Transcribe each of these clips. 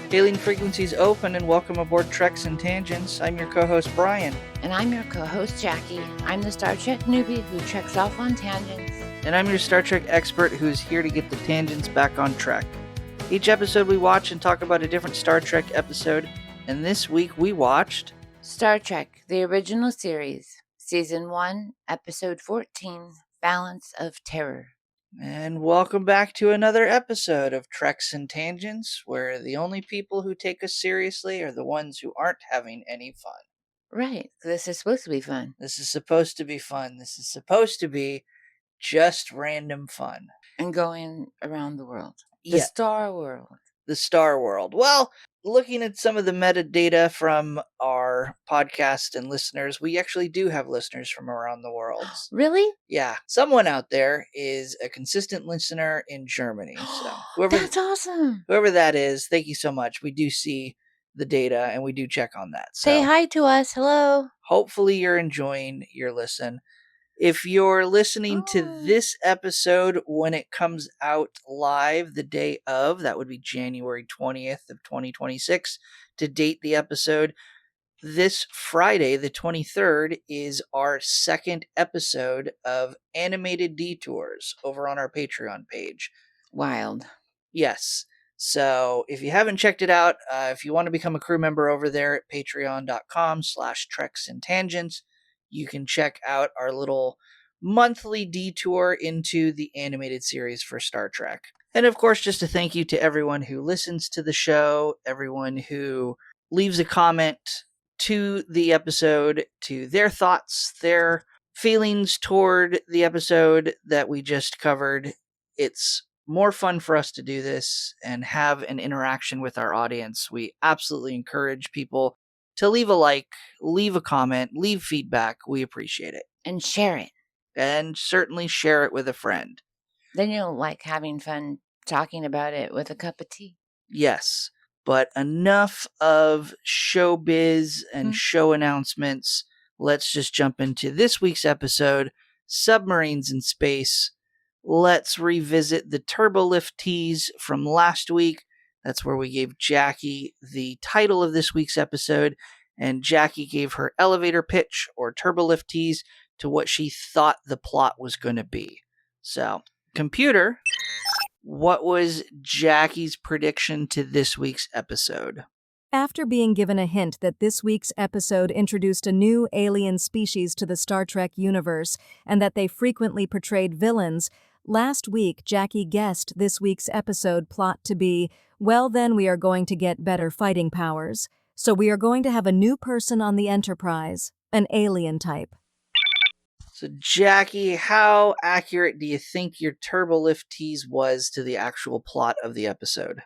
Hailing frequencies open and welcome aboard Treks and Tangents. I'm your co-host Brian. And I'm your co-host Jaci. I'm the Star Trek newbie who treks off on tangents. And I'm your Star Trek expert who's here to get the tangents back on track. Each episode we watch and talk about a different Star Trek episode. And this week we watched Star Trek, the original series, Season 1, Episode 14, Balance of Terror. And welcome back to another episode of Treks and Tangents, where the only people who take us seriously are the ones who aren't having any fun. Right, this is supposed to be fun. This is supposed to be fun. This is supposed to be just random fun. And going around the world. Yeah. Star World. The Star World. Well, looking at some of the metadata from our podcast and listeners, we actually do have listeners from around the world. Really? Yeah. Someone out there is a consistent listener in Germany. So That's awesome. Whoever that is, thank you so much. We do see the data and we do check on that. So say hi to us. Hello. Hopefully you're enjoying your listen. If you're listening to this episode when it comes out live the day of, that would be January 20th of 2026, to date the episode. This Friday, the 23rd, is our second episode of Animated Detours over on our Patreon page. Wild. Yes. So if you haven't checked it out, if you want to become a crew member over there at patreon.com/treks and tangents, you can check out our little monthly detour into the animated series for Star Trek. And of course, just a thank you to everyone who listens to the show, everyone who leaves a comment to the episode, to their thoughts, their feelings toward the episode that we just covered. It's more fun for us to do this and have an interaction with our audience. We absolutely encourage people to leave a like, leave a comment, leave feedback. We appreciate it. And share it. And certainly share it with a friend. Then you'll like having fun talking about it with a cup of tea. Yes, but enough of showbiz and show announcements. Let's just jump into this week's episode, Submarines in Space. Let's revisit the turbolift tease from last week. That's where we gave Jaci the title of this week's episode, and Jaci gave her elevator pitch or turbolift tease to what she thought the plot was going to be. So, computer, what was Jaci's prediction to this week's episode? After being given a hint that this week's episode introduced a new alien species to the Star Trek universe and that they frequently portrayed villains, last week Jaci guessed this week's episode plot to be, well then we are going to get better fighting powers. So we are going to have a new person on the Enterprise, an alien type. So Jaci, how accurate do you think your turbolift tease was to the actual plot of the episode?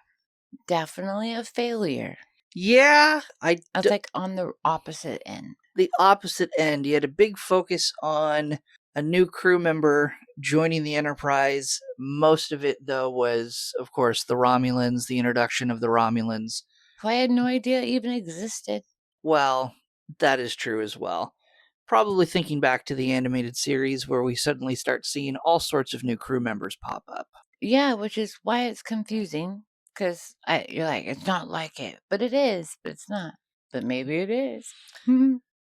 Definitely a failure. Yeah, I was like on the opposite end. The opposite end. You had a big focus on a new crew member joining the Enterprise. Most of it, though, was, of course, the Romulans, the introduction of the Romulans. Who I had no idea even existed. Well, that is true as well. Probably thinking back to the animated series where we suddenly start seeing all sorts of new crew members pop up. Yeah, which is why it's confusing. Because you're like, it's not like it. But it is. But it's not. But maybe it is.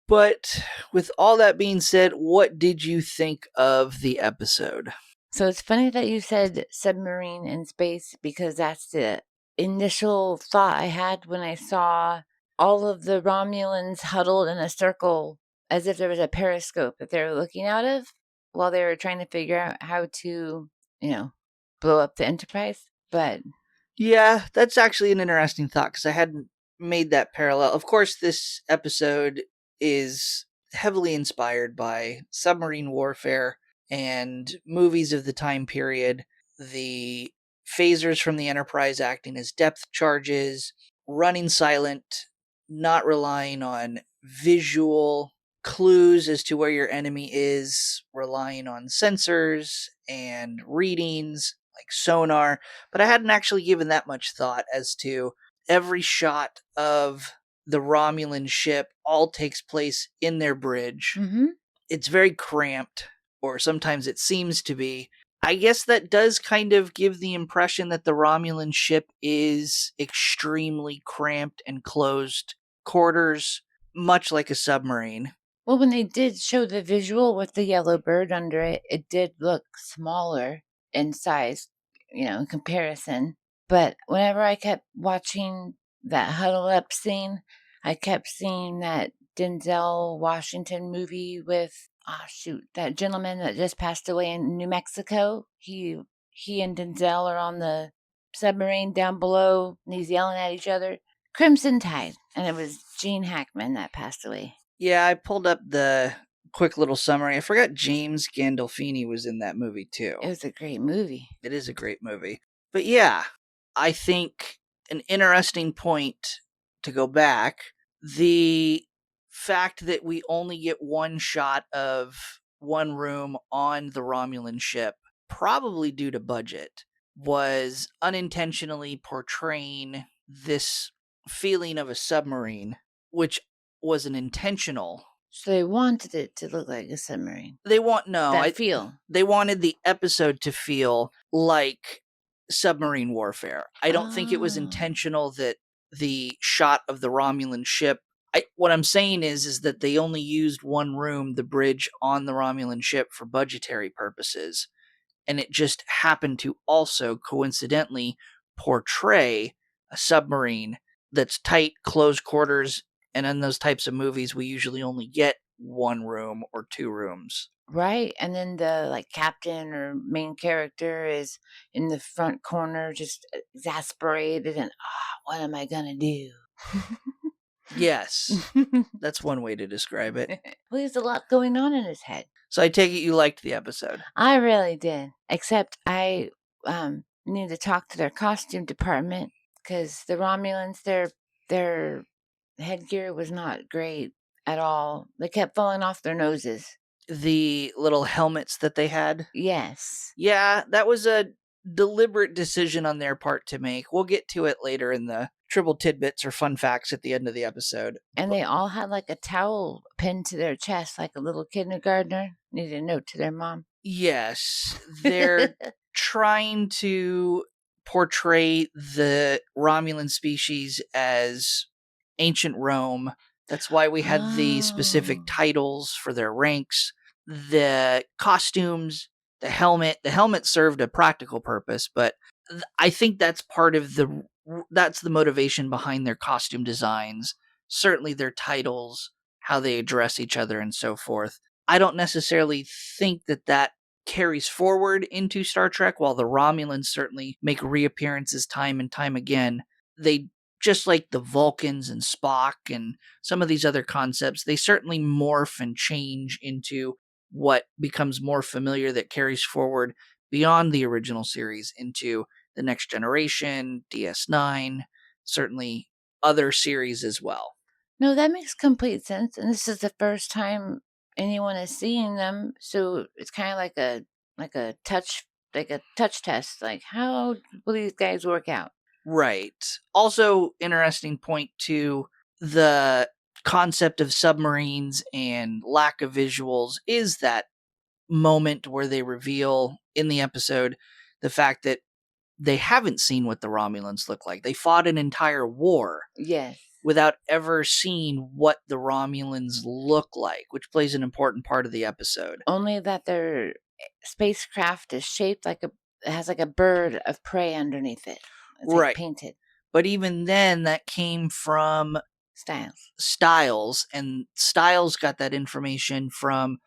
But with all that being said, what did you think of the episode? So it's funny that you said submarine in space, because that's the initial thought I had when I saw all of the Romulans huddled in a circle as if there was a periscope that they were looking out of while they were trying to figure out how to, blow up the Enterprise. But yeah, that's actually an interesting thought because I hadn't made that parallel. Of course, this episode is heavily inspired by submarine warfare and movies of the time period. The phasers from the Enterprise acting as depth charges, running silent, not relying on visual clues as to where your enemy is, relying on sensors and readings like sonar. But I hadn't actually given that much thought as to every shot of the Romulan ship all takes place in their bridge. Mm-hmm. It's very cramped, or sometimes it seems to be. I guess that does kind of give the impression that the Romulan ship is extremely cramped and closed quarters, much like a submarine. Well, when they did show the visual with the yellow bird under it, it did look smaller in size, in comparison. But whenever I kept watching that huddle up scene, I kept seeing that Denzel Washington movie with, that gentleman that just passed away in New Mexico. He and Denzel are on the submarine down below, and he's yelling at each other. Crimson Tide, and it was Gene Hackman that passed away. Yeah, I pulled up the quick little summary. I forgot James Gandolfini was in that movie too. It was a great movie. It is a great movie. But yeah, I think an interesting point to go back, the fact that we only get one shot of one room on the Romulan ship, probably due to budget, was unintentionally portraying this feeling of a submarine, which was an intentional. So they wanted it to look like a submarine. They want no, That feel. They wanted the episode to feel like submarine warfare. I don't think it was intentional that the shot of the Romulan ship. What I'm saying is that they only used one room, the bridge on the Romulan ship, for budgetary purposes, and it just happened to also coincidentally portray a submarine that's tight, close quarters, and in those types of movies, we usually only get one room or two rooms. Right. And then the captain or main character is in the front corner, just exasperated and, what am I going to do? Yes, that's one way to describe it. Well, there's a lot going on in his head. So I take it you liked the episode. I really did. Except I need to talk to their costume department because the Romulans, their headgear was not great at all. They kept falling off their noses. The little helmets that they had? Yes. Yeah, that was a deliberate decision on their part to make. We'll get to it later in the triple tidbits or fun facts at the end of the episode. And they all had a towel pinned to their chest like a little kindergartner. Needed a note to their mom. Yes, they're trying to portray the Romulan species as ancient Rome. That's why we had the specific titles for their ranks, the costumes, the helmet. The helmet served a practical purpose, but I think that's part of that's the motivation behind their costume designs. Certainly their titles, how they address each other, and so forth. I don't necessarily think that carries forward into Star Trek. While the Romulans certainly make reappearances time and time again, they, just like the Vulcans and Spock and some of these other concepts, they certainly morph and change into what becomes more familiar that carries forward beyond the original series into the Next Generation, DS9, certainly other series as well. No, that makes complete sense. And this is the first time anyone is seeing them, so it's kind of like a touch test. Like, how will these guys work out? Right. Also, interesting point to the concept of submarines and lack of visuals is that moment where they reveal in the episode the fact that they haven't seen what the Romulans look like. They fought an entire war. Yes. Without ever seeing what the Romulans look like, which plays an important part of the episode. Only that their spacecraft is shaped it has a bird of prey underneath it. It's right. Painted. But even then, that came from Styles, and Styles got that information from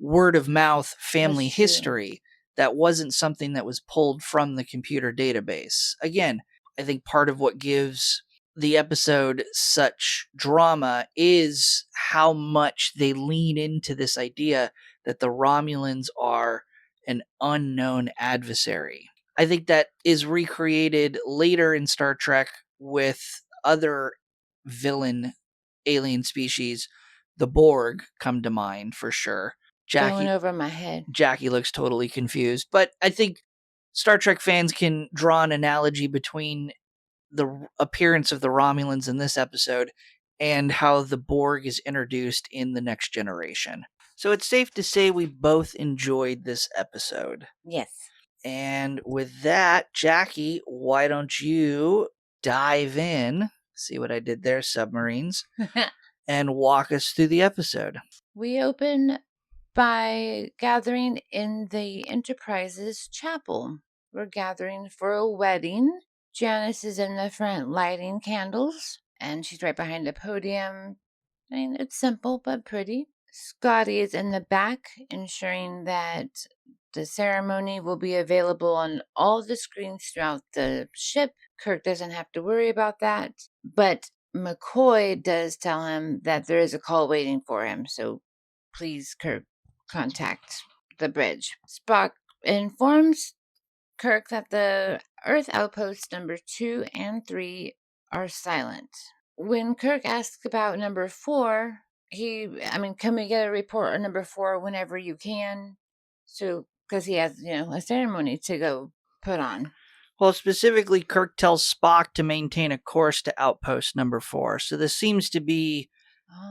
word of mouth family history. That wasn't something that was pulled from the computer database. Again, I think part of what gives the episode such drama is how much they lean into this idea that the Romulans are an unknown adversary. I think that is recreated later in Star Trek with other villain alien species. The Borg come to mind for sure. Going over my head. Jaci looks totally confused, but I think Star Trek fans can draw an analogy between the appearance of the Romulans in this episode and how the Borg is introduced in the Next Generation. So it's safe to say we both enjoyed this episode. Yes. And with that, Jackie, why don't you dive in? See what I did there, submarines, and walk us through the episode. We open by gathering in the Enterprise's chapel. We're gathering for a wedding. Janice is in the front lighting candles, and she's right behind the podium. I mean, it's simple but pretty. Scotty is in the back, ensuring that the ceremony will be available on all the screens throughout the ship. Kirk doesn't have to worry about that, but McCoy does tell him that there is a call waiting for him, so please, Kirk, contact the bridge. Spock informs Kirk that the Earth outposts number 2 and 3 are silent. When Kirk asks about number 4, can we get a report on number 4 whenever you can? So, because he has, a ceremony to go put on. Well, specifically, Kirk tells Spock to maintain a course to outpost number 4. So this seems to be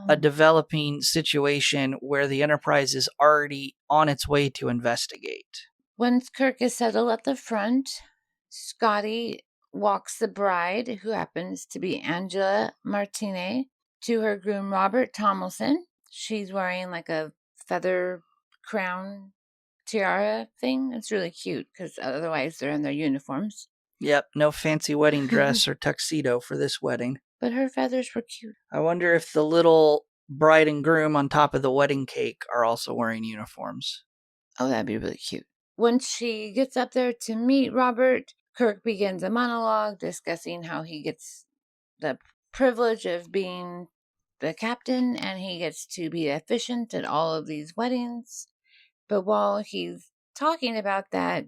a developing situation where the Enterprise is already on its way to investigate. Once Kirk is settled at the front, Scotty walks the bride, who happens to be Angela Martine, to her groom Robert Tomlinson. She's wearing like a feather crown tiara thing. It's really cute because otherwise they're in their uniforms. Yep, no fancy wedding dress or tuxedo for this wedding. But her feathers were cute. I wonder if the little bride and groom on top of the wedding cake are also wearing uniforms. Oh, that'd be really cute. Once she gets up there to meet Robert, Kirk begins a monologue discussing how he gets the privilege of being the captain and he gets to be efficient at all of these weddings. But while he's talking about that,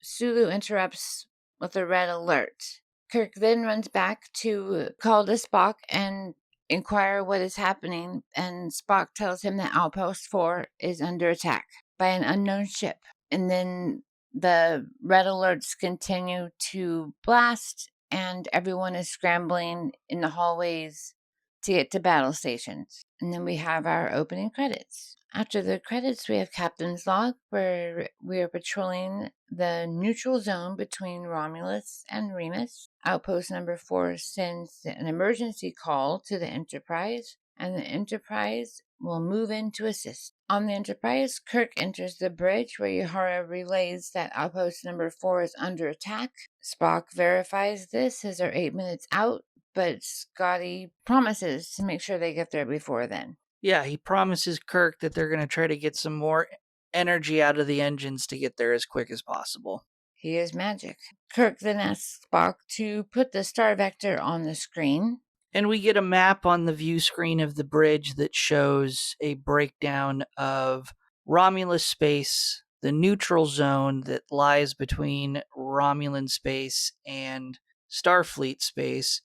Sulu interrupts with a red alert. Kirk then runs back to call to Spock and inquire what is happening, and Spock tells him that Outpost 4 is under attack by an unknown ship. And then the red alerts continue to blast, and everyone is scrambling in the hallways to get to battle stations. And then we have our opening credits. After the credits, we have Captain's Log, where we are patrolling the neutral zone between Romulus and Remus. Outpost number 4 sends an emergency call to the Enterprise, and the Enterprise will move in to assist. On the Enterprise, Kirk enters the bridge where Uhura relays that Outpost number 4 is under attack. Spock verifies this as they're 8 minutes out, but Scotty promises to make sure they get there before then. Yeah, he promises Kirk that they're going to try to get some more energy out of the engines to get there as quick as possible. He is magic. Kirk then asks Spock to put the star vector on the screen. And we get a map on the view screen of the bridge that shows a breakdown of Romulus space, the neutral zone that lies between Romulan space and Starfleet space.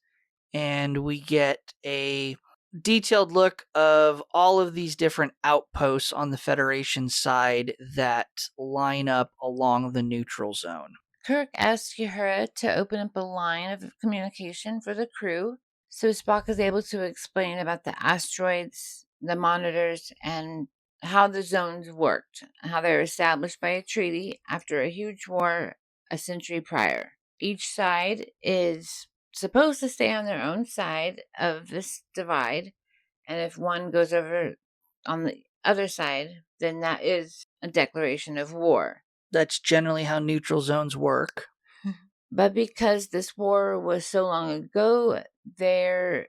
And we get a detailed look of all of these different outposts on the Federation side that line up along the neutral zone. Kirk asks Uhura to open up a line of communication for the crew, so Spock is able to explain about the asteroids, the monitors, and how the zones worked, how they were established by a treaty after a huge war a century prior. Each side is supposed to stay on their own side of this divide, and if one goes over on the other side, then that is a declaration of war. That's generally how neutral zones work. But because this war was so long ago, there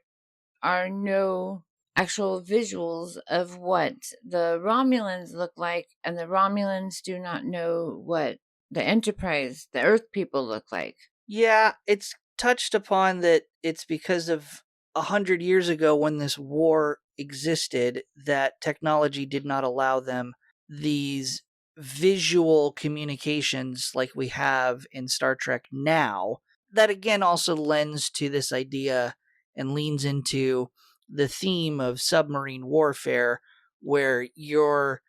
are no actual visuals of what the Romulans look like, and the Romulans do not know what the Enterprise, the Earth people, look like. Yeah, it's touched upon that it's because of 100 years ago when this war existed that technology did not allow them these visual communications like we have in Star Trek now. That again also lends to this idea and leans into the theme of submarine warfare, where you're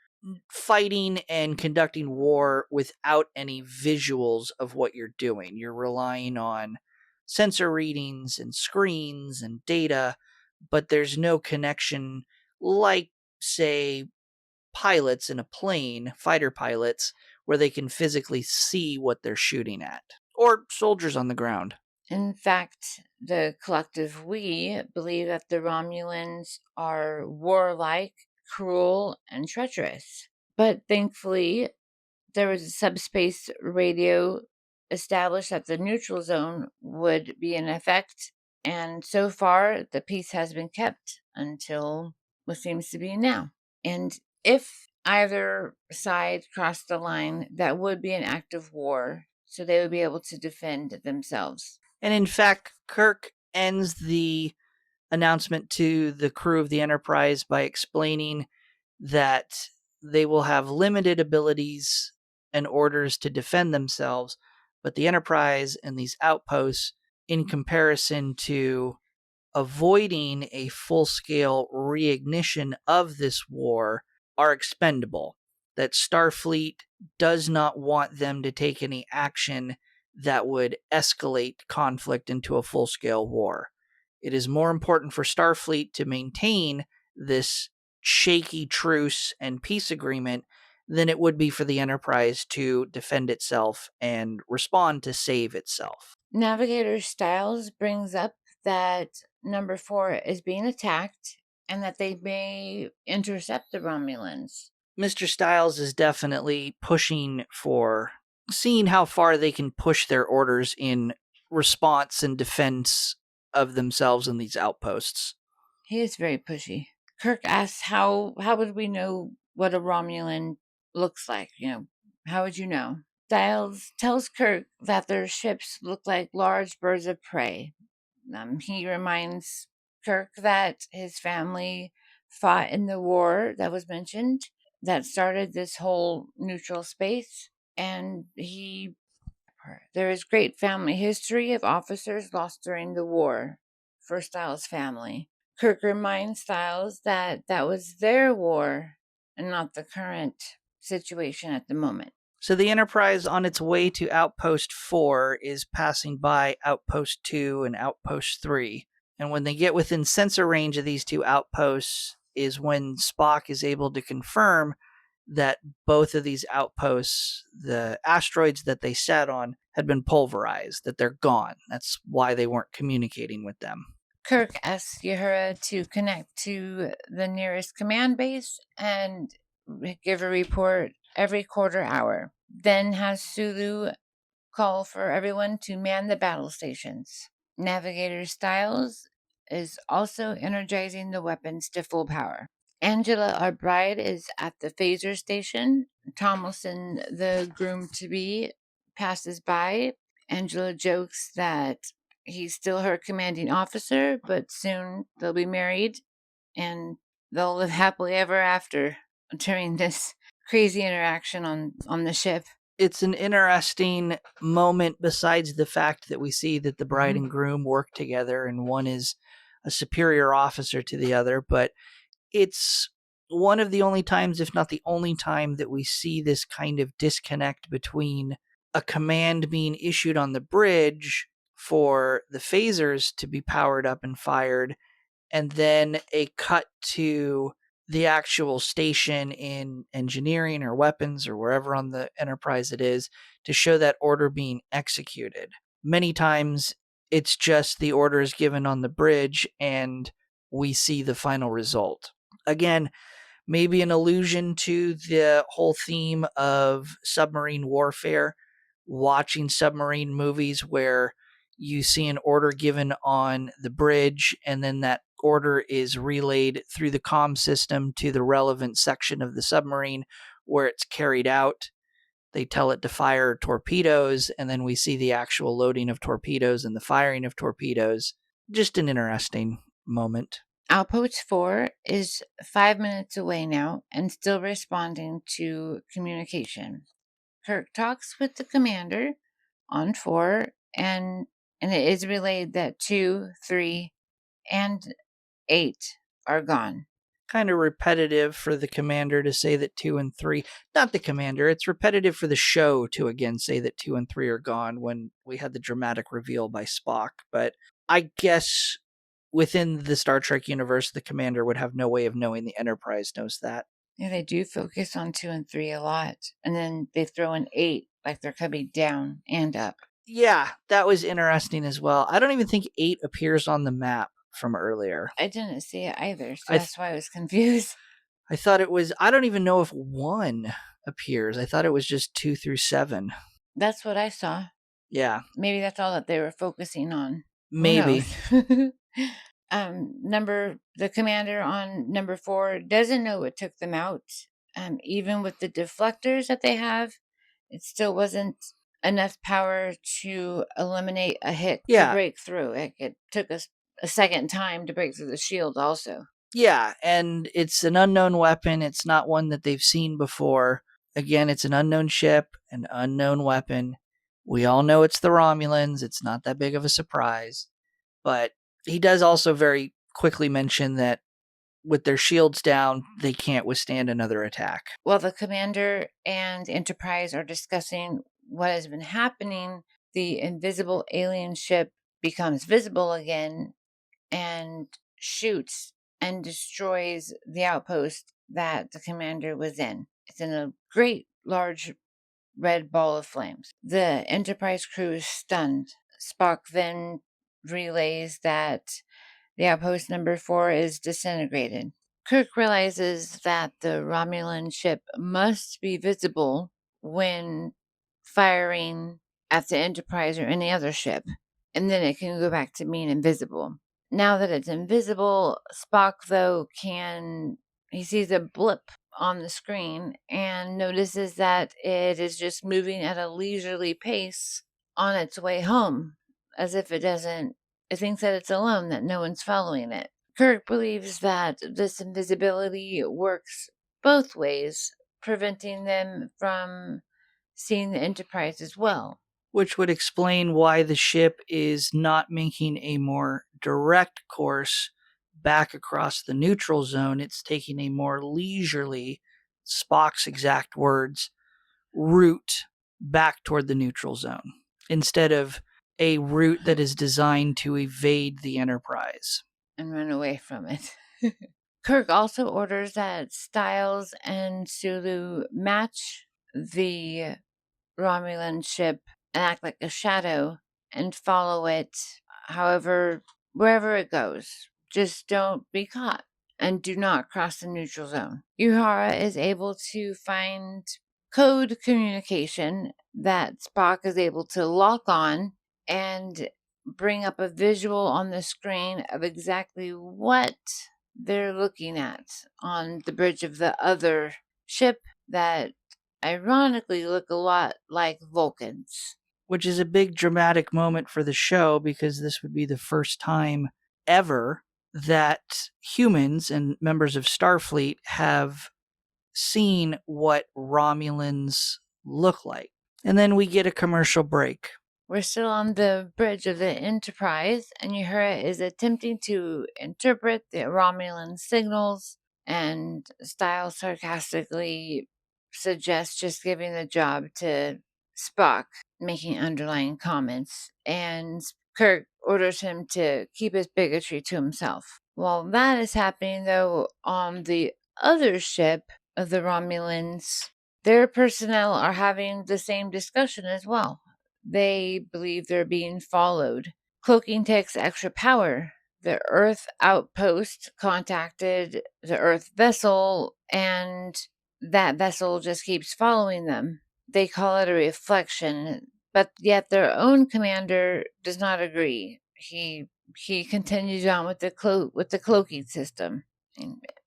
fighting and conducting war without any visuals of what you're doing. You're relying on sensor readings and screens and data, but there's no connection like, say, pilots in a plane, fighter pilots, where they can physically see what they're shooting at, or soldiers on the ground. In fact, the collective we believe that the Romulans are warlike, cruel, and treacherous. But thankfully, there was a subspace radio established that the neutral zone would be in effect, and so far the peace has been kept until what seems to be now. And if either side crossed the line, that would be an act of war, so they would be able to defend themselves. And in fact, Kirk ends the announcement to the crew of the Enterprise by explaining that they will have limited abilities and orders to defend themselves, but the Enterprise and these outposts, in comparison to avoiding a full scale reignition of this war, are expendable. That Starfleet does not want them to take any action that would escalate conflict into a full scale war. It is more important for Starfleet to maintain this shaky truce and peace agreement than it would be for the Enterprise to defend itself and respond to save itself. Navigator Styles brings up that number 4 is being attacked and that they may intercept the Romulans. Mr. Styles is definitely pushing for seeing how far they can push their orders in response and defense of themselves in these outposts. He is very pushy. Kirk asks how would we know what a Romulan looks like? How would you know? Styles tells Kirk that their ships look like large birds of prey. He reminds Kirk that his family fought in the war that was mentioned that started this whole neutral space, and there is great family history of officers lost during the war for Styles' family. Kirk reminds Styles that that was their war and not the current situation at the moment. So the Enterprise, on its way to Outpost 4, is passing by Outpost 2 and Outpost 3. And when they get within sensor range of these two outposts is when Spock is able to confirm that both of these outposts, the asteroids that they sat on, had been pulverized, that they're gone. That's why they weren't communicating with them. Kirk asks Uhura to connect to the nearest command base and give a report every quarter hour. Then has Sulu call for everyone to man the battle stations. Navigator Styles is also energizing the weapons to full power. Angela, our bride, is at the phaser station. Tomlinson, the groom-to-be, passes by. Angela jokes that he's still her commanding officer, but soon they'll be married and they'll live happily ever after during this crazy interaction on the ship. It's an interesting moment besides the fact that we see that the bride and groom work together and one is a superior officer to the other, but it's one of the only times, if not the only time, that we see this kind of disconnect between a command being issued on the bridge for the phasers to be powered up and fired, and then a cut to the actual station in engineering or weapons or wherever on the Enterprise it is to show that order being executed. Many times it's just the order is given on the bridge and we see the final result. Again, maybe an allusion to the whole theme of submarine warfare, watching submarine movies where you see an order given on the bridge and then that order is relayed through the comm system to the relevant section of the submarine where it's carried out. They tell it to fire torpedoes, and then we see the actual loading of torpedoes and the firing of torpedoes. Just an interesting moment. Outpost 4 is 5 minutes away now and still responding to communication. Kirk talks with the commander on 4, and it is relayed that 2, 3, and 8 are gone. Kind of repetitive for the commander to say that 2 and 3, not the commander, it's repetitive for the show to again say that 2 and 3 are gone when we had the dramatic reveal by Spock. But I guess within the Star Trek universe, the commander would have no way of knowing the Enterprise knows that. Yeah, they do focus on 2 and 3 a lot, and then they throw in 8 like they're coming down and up. Yeah, that was interesting as well. I don't even think 8 appears on the map from earlier. I didn't see it either, so I that's why I was confused. I thought it was. I don't even know if 1 appears. I thought it was just 2 through 7. That's what I saw. Yeah, Maybe that's all that they were focusing on. Who maybe. knows? The commander on number 4 doesn't know what took them out. Even with the deflectors that they have, it still wasn't enough power to eliminate a hit to Yeah, break through. It took us a second time to break through the shield also. yeah, and it's an unknown weapon. It's not one that they've seen before. Again, it's an unknown ship, an unknown weapon. We all know it's the Romulans. It's not that big of a surprise. But he does also very quickly mention that with their shields down, they can't withstand another attack. While the commander and Enterprise are discussing what has been happening, the invisible alien ship becomes visible again and shoots and destroys the outpost that the commander was in. It's in a great large red ball of flames. The Enterprise crew is stunned. Spock then relays that the outpost number 4 is disintegrated. Kirk realizes that the Romulan ship must be visible when firing at the Enterprise or any other ship, and then it can go back to being invisible. Now that it's invisible, Spock, though, he sees a blip on the screen and notices that it is just moving at a leisurely pace on its way home, as if it thinks that it's alone, that no one's following it. Kirk believes that this invisibility works both ways, preventing them from seeing the Enterprise as well. Which would explain why the ship is not making a more direct course back across the neutral zone. It's taking a more leisurely, Spock's exact words, route back toward the neutral zone instead of a route that is designed to evade the Enterprise. And run away from it. Kirk also orders that Styles and Sulu match the Romulan ship and act like a shadow and follow it wherever it goes. Just don't be caught and do not cross the neutral zone. Uhura is able to find code communication that Spock is able to lock on and bring up a visual on the screen of exactly what they're looking at on the bridge of the other ship that ironically look a lot like Vulcans. Which is a big dramatic moment for the show because this would be the first time ever that humans and members of Starfleet have seen what Romulans look like. And then we get a commercial break. We're still on the bridge of the Enterprise, and Uhura is attempting to interpret the Romulan signals, and Styles sarcastically suggests just giving the job to Spock, making underlying comments, and Kirk orders him to keep his bigotry to himself. While that is happening, though, on the other ship of the Romulans, their personnel are having the same discussion as well. They believe they're being followed. Cloaking takes extra power. The Earth outpost contacted the Earth vessel, and that vessel just keeps following them. They call it a reflection, but yet their own commander does not agree. He continues on with the cloaking system.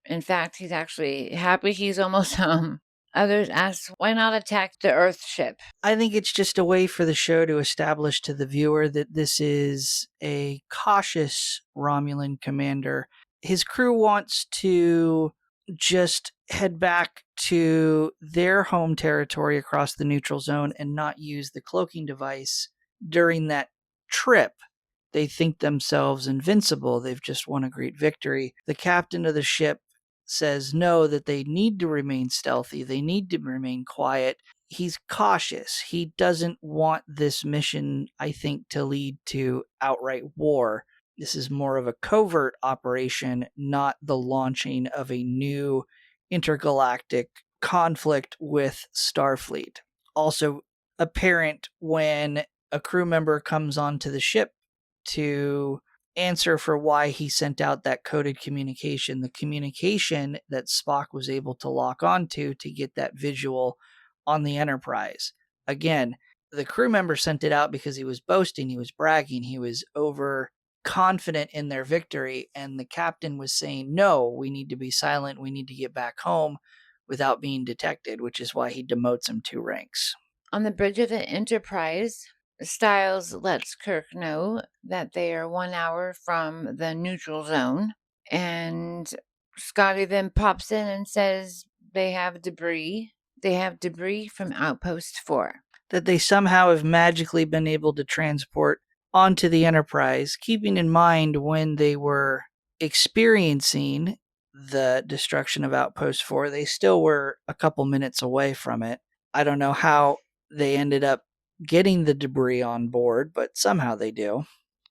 In fact, he's actually happy he's almost home. Others ask, why not attack the Earth ship? I think it's just a way for the show to establish to the viewer that this is a cautious Romulan commander. His crew wants to just head back to their home territory across the neutral zone and not use the cloaking device during that trip. They think themselves invincible. They've just won a great victory. The captain of the ship says no, that they need to remain stealthy. They need to remain quiet. He's cautious. He doesn't want this mission, I think, to lead to outright war. This is more of a covert operation, not the launching of a new intergalactic conflict with Starfleet. Also apparent when a crew member comes onto the ship to answer for why he sent out that coded communication, the communication that Spock was able to lock onto to get that visual on the Enterprise. Again, the crew member sent it out because he was boasting, he was bragging, he was over confident in their victory, and the captain was saying, no, we need to be silent, we need to get back home without being detected, which is why he demotes him 2 ranks. On the bridge of the Enterprise, Styles lets Kirk know that they are 1 hour from the neutral zone, and Scotty then pops in and says they have debris. They have debris from Outpost 4. That they somehow have magically been able to transport onto the Enterprise, keeping in mind when they were experiencing the destruction of Outpost 4, they still were a couple minutes away from it. I don't know how they ended up getting the debris on board, but somehow they do.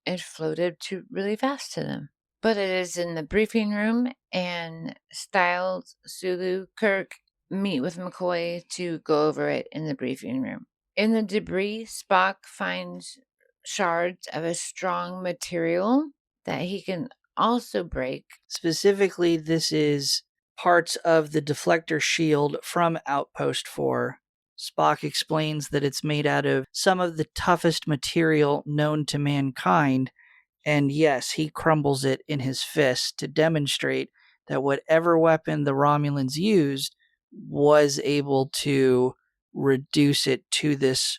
It floated really fast to them. But it is in the briefing room, and Styles, Sulu, Kirk meet with McCoy to go over it in the briefing room. In the debris, Spock finds shards of a strong material that he can also break. Specifically, this is parts of the deflector shield from Outpost 4. Spock explains that it's made out of some of the toughest material known to mankind, and yes, he crumbles it in his fist to demonstrate that whatever weapon the Romulans used was able to reduce it to this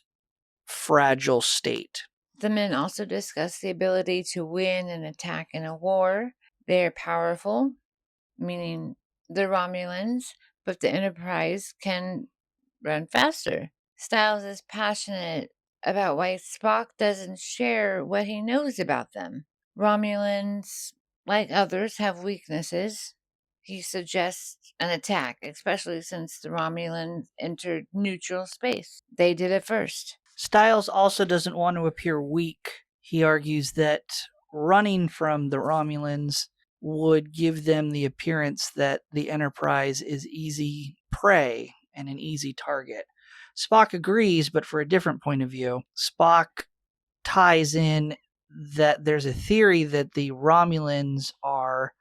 fragile state. The men also discuss the ability to win an attack in a war. They are powerful, meaning the Romulans, but the Enterprise can run faster. Styles is passionate about why Spock doesn't share what he knows about them. Romulans, like others, have weaknesses. He suggests an attack, especially since the Romulans entered neutral space. They did it first. Styles also doesn't want to appear weak. He argues that running from the Romulans would give them the appearance that the Enterprise is easy prey and an easy target. Spock agrees, but for a different point of view. Spock ties in that there's a theory that the Romulans are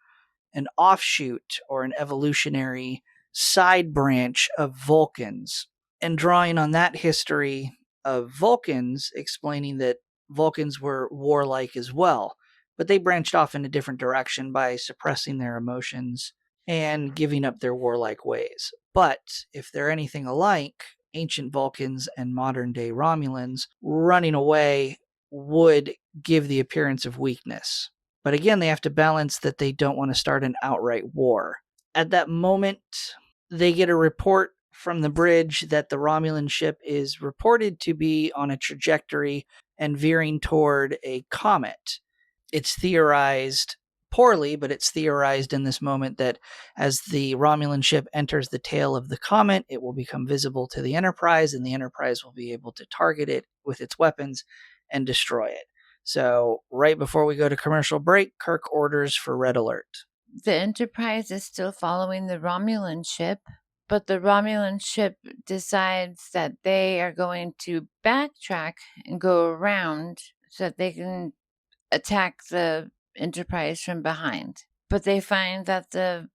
an offshoot or an evolutionary side branch of Vulcans. And drawing on that history of Vulcans, explaining that Vulcans were warlike as well, but they branched off in a different direction by suppressing their emotions and giving up their warlike ways. But if they're anything alike, ancient Vulcans and modern day Romulans, running away would give the appearance of weakness. But again, they have to balance that they don't want to start an outright war. At that moment, they get a report from the bridge that the Romulan ship is reported to be on a trajectory and veering toward a comet. It's theorized poorly, but it's theorized in this moment that as the Romulan ship enters the tail of the comet, it will become visible to the Enterprise, and the Enterprise will be able to target it with its weapons and destroy it. So, right before we go to commercial break, Kirk orders for red alert. The Enterprise is still following the Romulan ship, but the Romulan ship decides that they are going to backtrack and go around so that they can attack the Enterprise from behind. But they find that the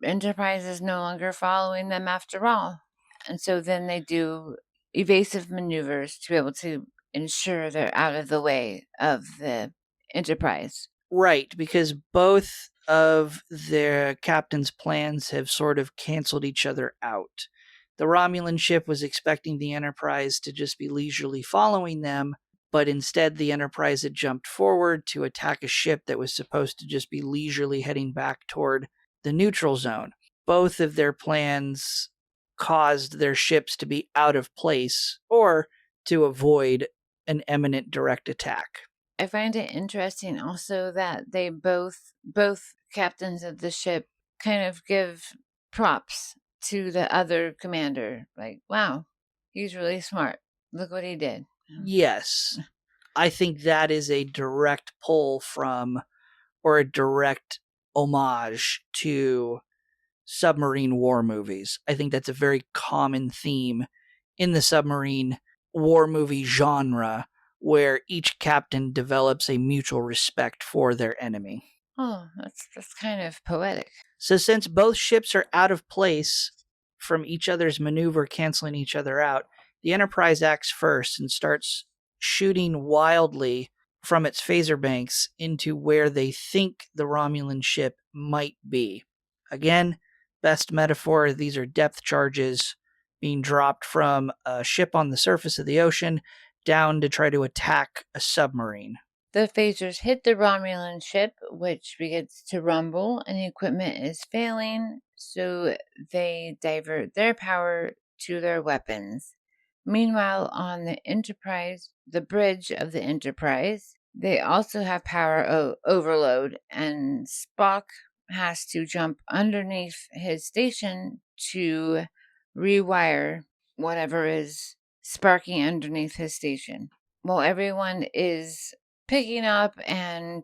Enterprise is no longer following them after all. And so then they do evasive maneuvers to be able to ensure they're out of the way of the Enterprise. Right, because both of their captain's plans have sort of canceled each other out. The Romulan ship was expecting the Enterprise to just be leisurely following them, but instead the Enterprise had jumped forward to attack a ship that was supposed to just be leisurely heading back toward the neutral zone. Both of their plans caused their ships to be out of place or to avoid an imminent direct attack. I find it interesting also that they both captains of the ship kind of give props to the other commander. Like, wow, he's really smart. Look what he did. Yes. I think that is a direct pull from, or a direct homage to submarine war movies. I think that's a very common theme in the submarine war movie genre, where each captain develops a mutual respect for their enemy. Oh, that's kind of poetic. So, since both ships are out of place from each other's maneuver, canceling each other out, the Enterprise acts first and starts shooting wildly from its phaser banks into where they think the Romulan ship might be. Again, best metaphor, these are depth charges being dropped from a ship on the surface of the ocean down to try to attack a submarine. The phasers hit the Romulan ship, which begins to rumble, and the equipment is failing, so they divert their power to their weapons. Meanwhile, on the Enterprise, the bridge of the Enterprise, they also have power overload, and Spock has to jump underneath his station to rewire whatever is sparking underneath his station. While everyone is picking up and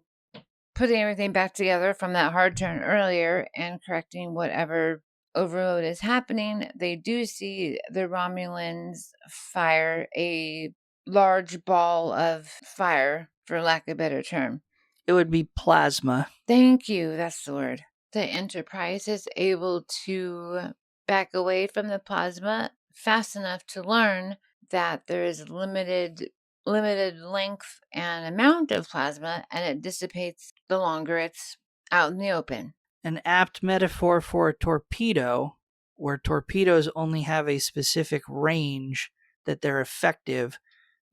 putting everything back together from that hard turn earlier and correcting whatever overload is happening, they do see the Romulans fire a large ball of fire, for lack of a better term. It would be plasma. Thank you, that's the word. The Enterprise is able to back away from the plasma fast enough to learn that there is limited length and amount of plasma, and it dissipates the longer it's out in the open. An apt metaphor for a torpedo, where torpedoes only have a specific range that they're effective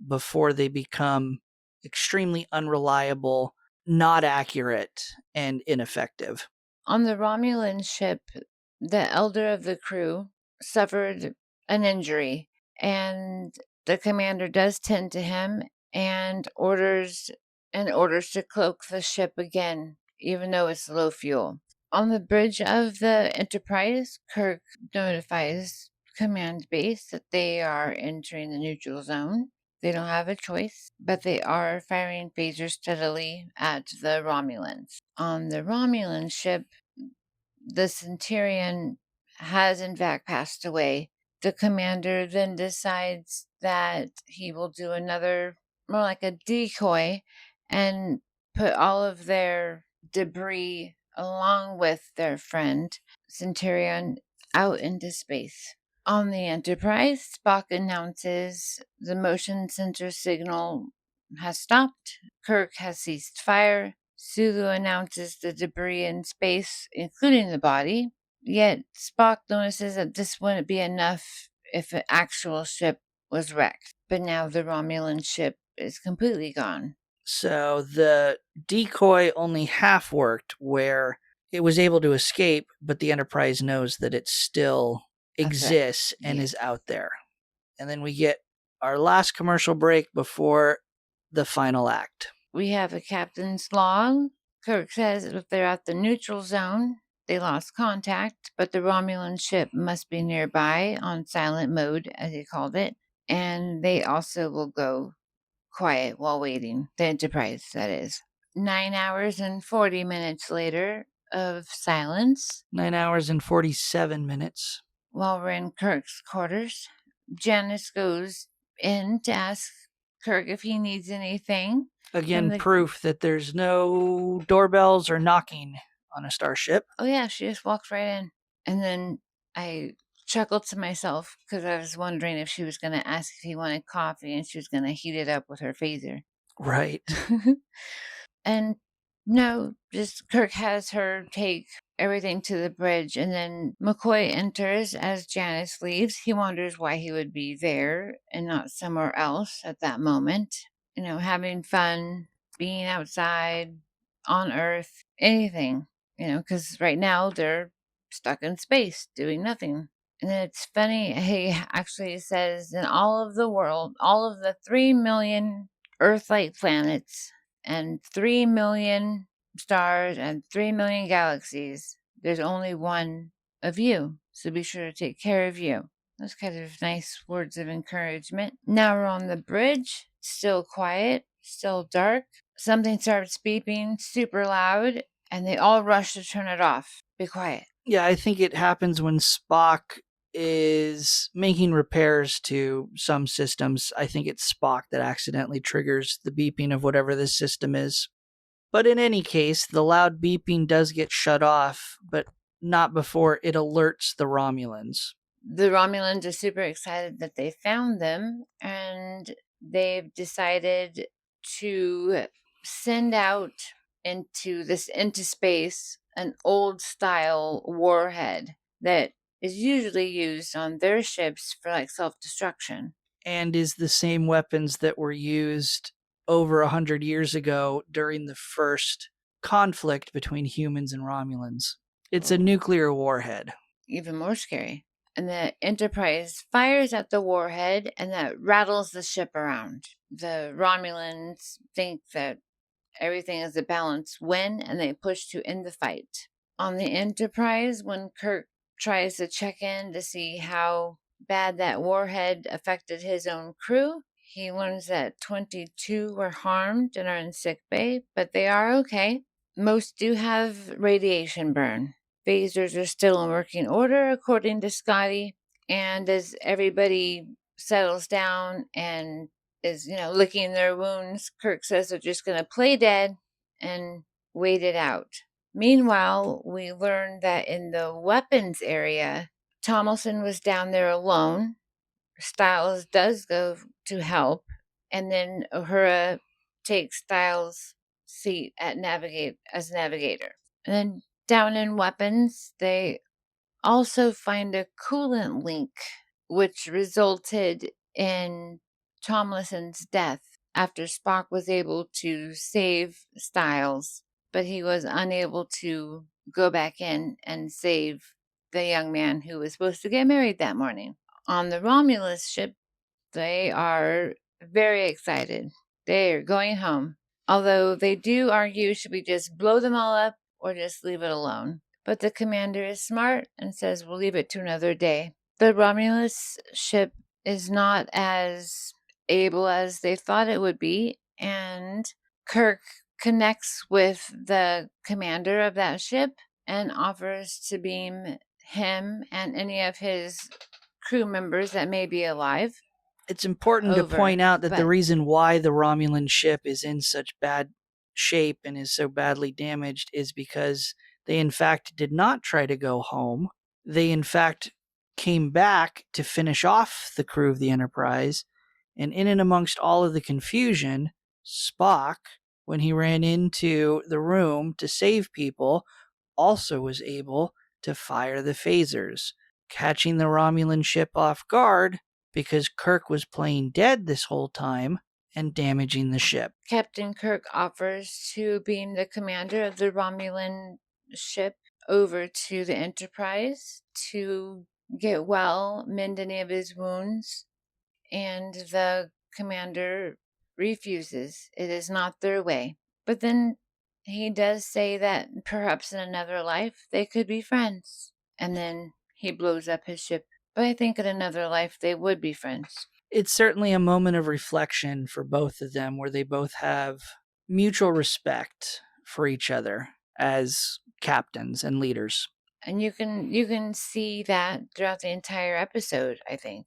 before they become extremely unreliable, not accurate, and ineffective. On the Romulan ship, the elder of the crew suffered an injury, and the commander does tend to him and orders to cloak the ship again, even though it's low fuel. On the bridge of the Enterprise, Kirk notifies command base that they are entering the neutral zone. They don't have a choice, but they are firing phasers steadily at the Romulans. On the Romulan ship, the Centurion has in fact passed away. The commander then decides that he will do another, more like a decoy, and put all of their debris along with their friend Centurion out into space. On the Enterprise, Spock announces the motion sensor signal has stopped. Kirk has ceased fire. Sulu announces the debris in space, including the body. Yet Spock notices that this wouldn't be enough if an actual ship was wrecked. But now the Romulan ship is completely gone. So the decoy only half worked, where it was able to escape, but the Enterprise knows that it still exists and is out there. And then we get our last commercial break before the final act. We have a captain's log. Kirk says if they're at the neutral zone, they lost contact, but the Romulan ship must be nearby on silent mode, as he called it, and they also will go quiet while waiting. The Enterprise, that is. 9 hours and 40 minutes later of silence. 9 hours and 47 minutes. While we're in Kirk's quarters, Janice goes in to ask Kirk if he needs anything. Again, proof that there's no doorbells or knocking on a starship. Oh, yeah, she just walks right in. And then I chuckled to myself because I was wondering if she was going to ask if he wanted coffee and she was going to heat it up with her phaser. Right. And no, just Kirk has her take everything to the bridge, and then McCoy enters as Janice leaves. He wonders why he would be there and not somewhere else at that moment. You know, having fun, being outside, on Earth, anything, you know, because right now they're stuck in space doing nothing. And then it's funny, he actually says in all of the world, all of the 3 million Earth-like planets and 3 million stars and 3 million galaxies, there's only one of you. So be sure to take care of you. Those kind of nice words of encouragement. Now we're on the bridge, still quiet, still dark. Something starts beeping super loud, and they all rush to turn it off. Be quiet. Yeah, I think it happens when Spock is making repairs to some systems. I think it's Spock that accidentally triggers the beeping of whatever this system is. But in any case, the loud beeping does get shut off, but not before it alerts the Romulans. The Romulans are super excited that they found them, and they've decided to send out into space an old style warhead that is usually used on their ships for like self-destruction. And is the same weapons that were used over 100 years ago during the first conflict between humans and Romulans. It's a nuclear warhead. Even more scary. And the Enterprise fires at the warhead, and that rattles the ship around. The Romulans think that everything is a balanced win, and they push to end the fight. On the Enterprise, when Kirk tries to check in to see how bad that warhead affected his own crew, he learns that 22 were harmed and are in sick bay, but they are okay. Most do have radiation burn. Phasers are still in working order, according to Scotty. And as everybody settles down and is, licking their wounds, Kirk says they're just going to play dead and wait it out. Meanwhile, we learn that in the weapons area, Tomlinson was down there alone. Styles does go to help, and then Uhura takes Styles' seat at as navigator. And then down in weapons, they also find a coolant leak, which resulted in Tomlinson's death after Spock was able to save Styles, but he was unable to go back in and save the young man who was supposed to get married that morning. On the Romulus ship, they are very excited. They are going home. Although they do argue, should we just blow them all up or just leave it alone? But the commander is smart and says we'll leave it to another day. The Romulus ship is not as able as they thought it would be, and Kirk connects with the commander of that ship and offers to beam him and any of his crew members that may be alive It's important to over. point out that the But reason why the Romulan ship is in such bad shape and is so badly damaged is because they, in fact, did not try to go home. They, in fact, came back to finish off the crew of the Enterprise. And in and amongst all of the confusion, Spock, when he ran into the room to save people, also was able to fire the phasers, catching the Romulan ship off guard because Kirk was playing dead this whole time and damaging the ship. Captain Kirk offers to beam the commander of the Romulan ship over to the Enterprise to get well, mend any of his wounds, and the commander refuses. It is not their way. But then he does say that perhaps in another life they could be friends. And then he blows up his ship. But I think in another life they would be friends. It's certainly a moment of reflection for both of them where they both have mutual respect for each other as captains and leaders. And you can see that throughout the entire episode, I think.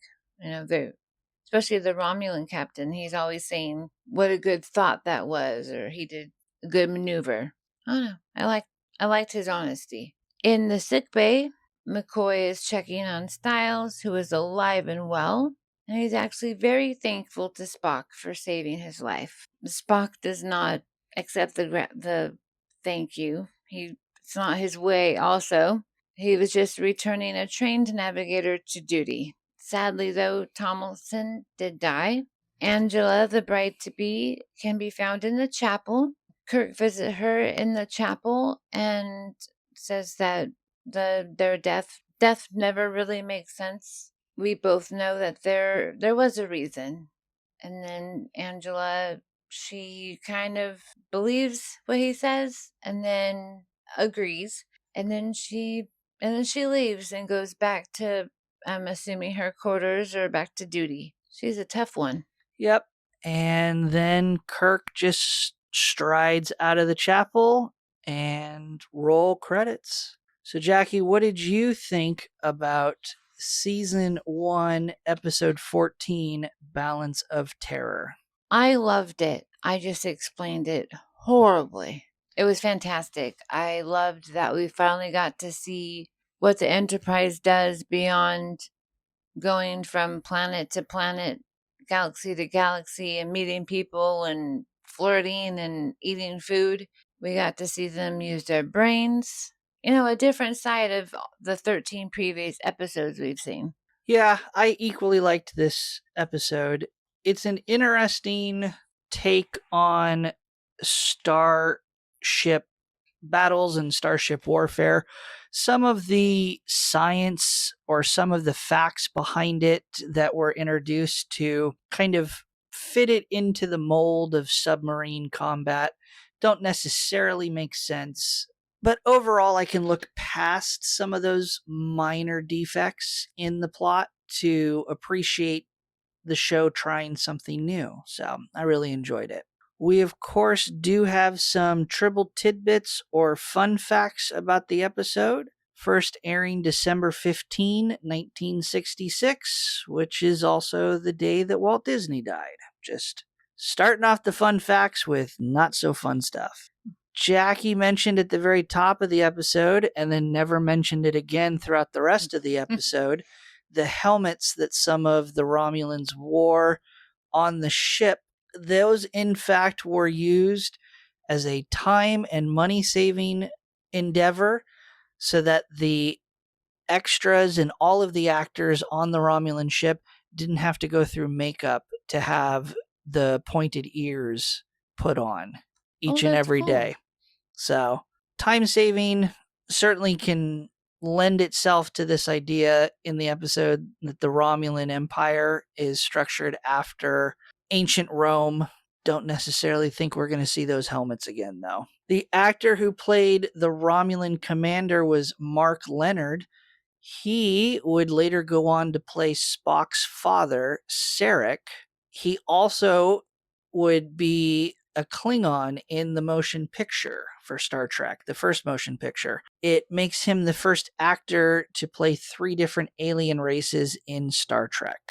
Especially the Romulan captain, he's always saying what a good thought that was, or he did a good maneuver. I don't know. I liked his honesty. In the sick bay, McCoy is checking on Styles, who is alive and well, and he's actually very thankful to Spock for saving his life. Spock does not accept the thank you. It's not his way. Also, he was just returning a trained navigator to duty. Sadly, though, Tomlinson did die. Angela, the bride-to-be, can be found in the chapel. Kirk visits her in the chapel and says that their death never really makes sense. We both know that there was a reason. And then Angela, she kind of believes what he says and then agrees. And then she leaves and goes back to, I'm assuming, her quarters or back to duty. She's a tough one. Yep. And then Kirk just strides out of the chapel and roll credits. So, Jackie, what did you think about season 1, episode 14, Balance of Terror? I loved it. I just explained it horribly. It was fantastic. I loved that we finally got to see what the Enterprise does beyond going from planet to planet, galaxy to galaxy, and meeting people and flirting and eating food. We got to see them use their brains. A different side of the 13 previous episodes we've seen. Yeah, I equally liked this episode. It's an interesting take on starship battles and starship warfare. Some of the science or some of the facts behind it that were introduced to kind of fit it into the mold of submarine combat don't necessarily make sense. But overall, I can look past some of those minor defects in the plot to appreciate the show trying something new. So I really enjoyed it. We, of course, do have some tribble tidbits or fun facts about the episode. First airing December 15, 1966, which is also the day that Walt Disney died. Just starting off the fun facts with not so fun stuff. Jackie mentioned at the very top of the episode, and then never mentioned it again throughout the rest of the episode, the helmets that some of the Romulans wore on the ship. Those, in fact, were used as a time and money saving endeavor so that the extras and all of the actors on the Romulan ship didn't have to go through makeup to have the pointed ears put on each and That's every cool. day. So, time saving certainly can lend itself to this idea in the episode that the Romulan Empire is structured after ancient Rome. Don't necessarily think we're going to see those helmets again, though. The actor who played the Romulan commander was Mark Leonard. He would later go on to play Spock's father, Sarek. He also would be a Klingon in the motion picture for Star Trek, the first motion picture. It makes him the first actor to play 3 different alien races in Star Trek.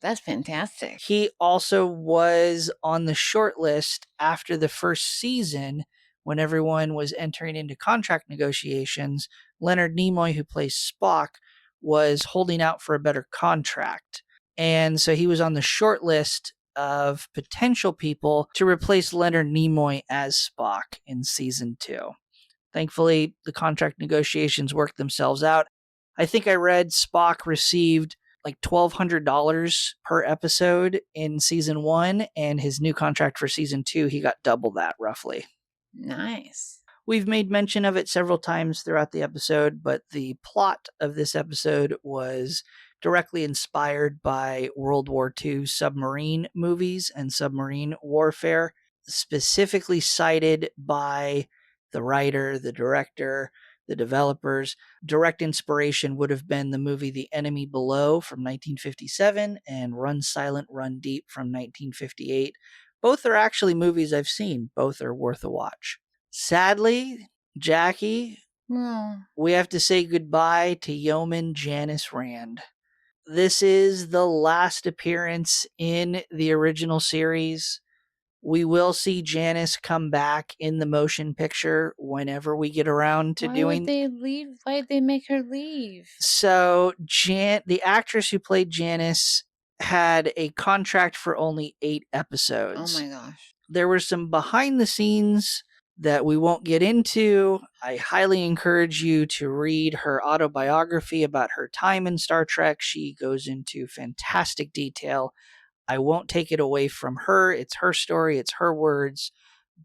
That's fantastic. He also was on the short list after the first season when everyone was entering into contract negotiations. Leonard Nimoy, who plays Spock, was holding out for a better contract. And so he was on the short list of potential people to replace Leonard Nimoy as Spock in season 2. Thankfully, the contract negotiations worked themselves out. I think I read Spock received like $1,200 per episode in season 1, and his new contract for season 2, he got double that roughly. Nice. We've made mention of it several times throughout the episode, but the plot of this episode was directly inspired by World War II submarine movies and submarine warfare, specifically cited by the writer, the director, the developers. Direct inspiration would have been the movie The Enemy Below from 1957 and Run Silent, Run Deep from 1958. Both are actually movies I've seen. Both are worth a watch. Sadly, Jackie, we have to say goodbye to Yeoman Janice Rand. This is the last appearance in the original series. We will see Janice come back in the motion picture whenever we get around to Why doing. would they leave? Why'd they make her leave? So, the actress who played Janice had a contract for only 8 episodes. Oh my gosh. There were some behind the scenes that we won't get into. I highly encourage you to read her autobiography about her time in Star Trek. She goes into fantastic detail. I won't take it away from her. It's her story, it's her words.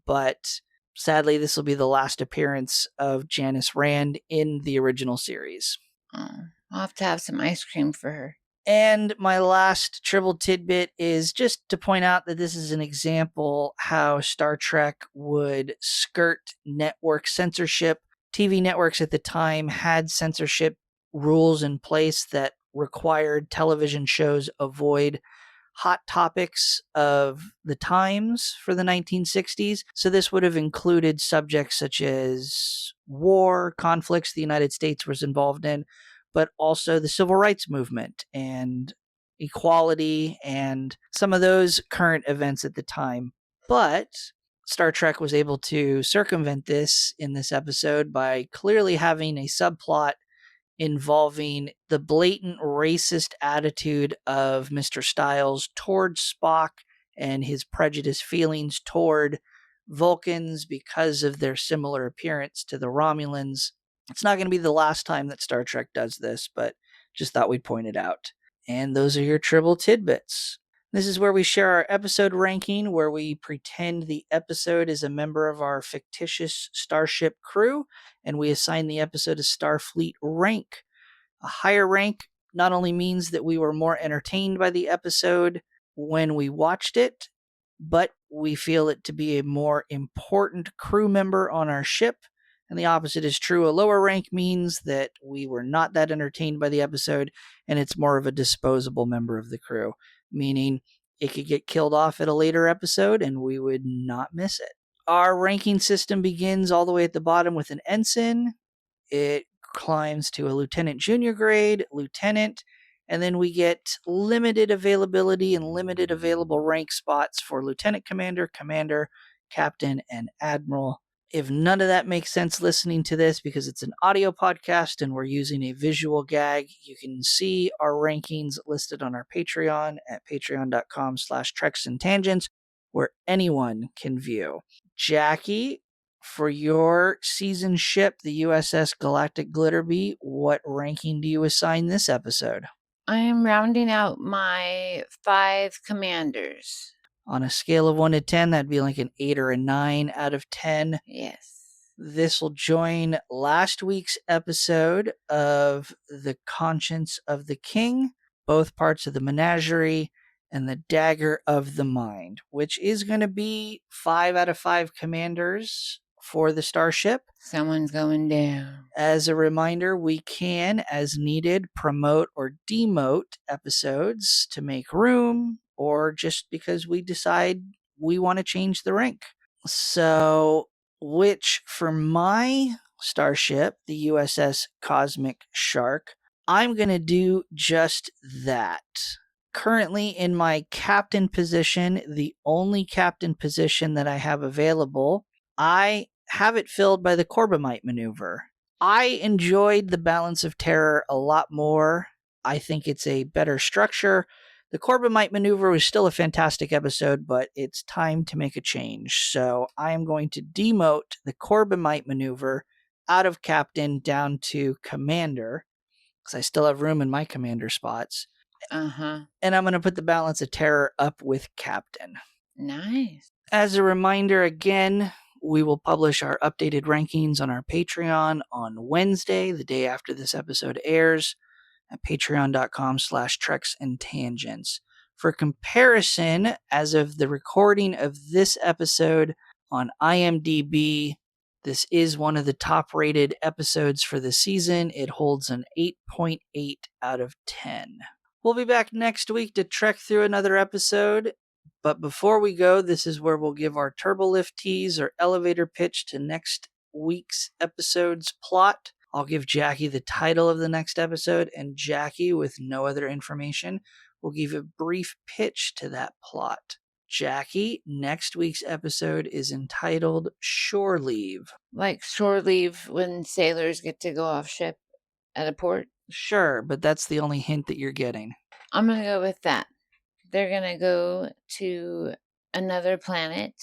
But sadly, this will be the last appearance of Janice Rand in the original series. Oh, I'll have to have some ice cream for her. And my last tribble tidbit is just to point out that this is an example how Star Trek would skirt network censorship. TV networks at the time had censorship rules in place that required television shows avoid hot topics of the times for the 1960s. So this would have included subjects such as war, conflicts the United States was involved in, but also the civil rights movement and equality and some of those current events at the time. But Star Trek was able to circumvent this in this episode by clearly having a subplot involving the blatant racist attitude of Mr. Styles toward Spock and his prejudiced feelings toward Vulcans because of their similar appearance to the Romulans. It's not going to be the last time that Star Trek does this, but just thought we'd point it out. And those are your Tribble Tidbits. This is where we share our episode ranking, where we pretend the episode is a member of our fictitious starship crew, and we assign the episode a Starfleet rank. A higher rank not only means that we were more entertained by the episode when we watched it, but we feel it to be a more important crew member on our ship. And the opposite is true. A lower rank means that we were not that entertained by the episode, and it's more of a disposable member of the crew, meaning it could get killed off at a later episode and we would not miss it. Our ranking system begins all the way at the bottom with an ensign. It climbs to a lieutenant junior grade, lieutenant, and then we get limited availability and limited available rank spots for lieutenant commander, commander, captain, and admiral. If none of that makes sense listening to this because it's an audio podcast and we're using a visual gag, you can see our rankings listed on our Patreon at patreon.com/treksandtangents, where anyone can view. Jaci, for your season ship, the USS Galactic Glitterbee, what ranking do you assign this episode? I am rounding out my 5 commanders. On a scale of 1 to 10, that'd be like an 8 or a 9 out of 10. Yes. This will join last week's episode of The Conscience of the King, both parts of the menagerie, and The Dagger of the Mind, which is going to be 5 out of 5 commanders for the starship. Someone's going down. As a reminder, we can, as needed, promote or demote episodes to make room, or just because we decide we want to change the rank. So, which for my starship, the USS Cosmic Shark, I'm going to do just that. Currently in my captain position, the only captain position that I have available, I have it filled by the Corbomite maneuver. I enjoyed the Balance of Terror a lot more. I think it's a better structure. The Corbomite maneuver was still a fantastic episode, but it's time to make a change. So I am going to demote the Corbomite maneuver out of captain down to commander, because I still have room in my commander spots. Uh-huh. And I'm going to put the Balance of Terror up with captain. Nice. As a reminder, again, we will publish our updated rankings on our Patreon on Wednesday, the day after this episode airs, at patreon.com/treksandtangents. For comparison, as of the recording of this episode on IMDb, this is one of the top rated episodes for the season. It holds an 8.8 out of 10. We'll be back next week to trek through another episode. But before we go, this is where we'll give our turbolift tease or elevator pitch to next week's episode's plot. I'll give Jaci the title of the next episode, and Jaci, with no other information, will give a brief pitch to that plot. Jaci, next week's episode is entitled Shore Leave. Like shore leave when sailors get to go off ship at a port? Sure, but that's the only hint that you're getting. I'm going to go with that. They're going to go to another planet,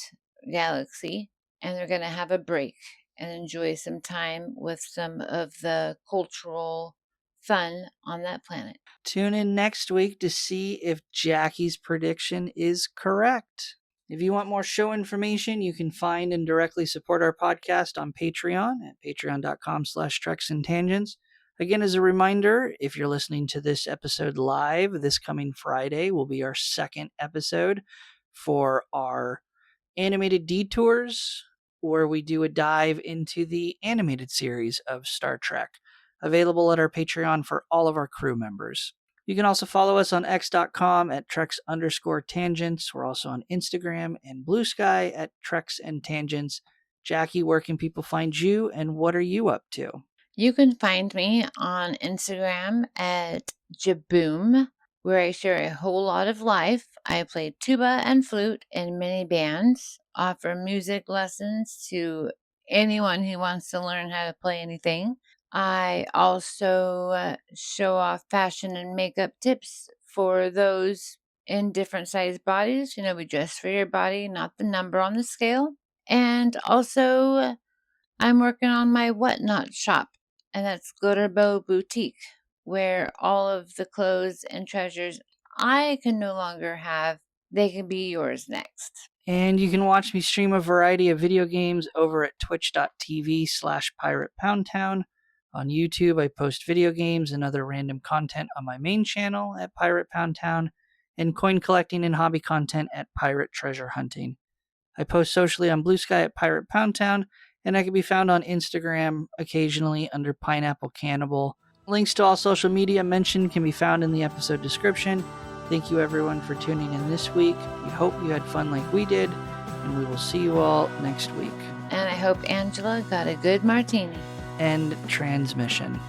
galaxy, and they're going to have a break and enjoy some time with some of the cultural fun on that planet. Tune in next week to see if Jaci's prediction is correct. If you want more show information, you can find and directly support our podcast on Patreon at patreon.com/treksandtangents. Again, as a reminder, if you're listening to this episode live, this coming Friday will be our second episode for our animated detours, where we do a dive into the animated series of Star Trek, available at our Patreon for all of our crew members. You can also follow us on x.com at Trex_tangents. We're also on Instagram and Blue Sky at Trex and Tangents. Jaci, where can people find you and what are you up to? You can find me on Instagram at Jaboom, where I share a whole lot of life. I play tuba and flute in many bands, offer music lessons to anyone who wants to learn how to play anything. I also show off fashion and makeup tips for those in different size bodies. We dress for your body, not the number on the scale. And also, I'm working on my whatnot shop, and that's Glitterbow Boutique, where all of the clothes and treasures I can no longer have, they can be yours next. And you can watch me stream a variety of video games over at twitch.tv/PiratePoundTown. On YouTube, I post video games and other random content on my main channel at Pirate Pound Town, and coin collecting and hobby content at Pirate Treasure Hunting. I post socially on Blue Sky at Pirate Pound Town, and I can be found on Instagram occasionally under Pineapple Cannibal. Links to all social media mentioned can be found in the episode description. Thank you everyone for tuning in this week. We hope you had fun like we did, and we will see you all next week. And I hope Angela got a good martini. End transmission.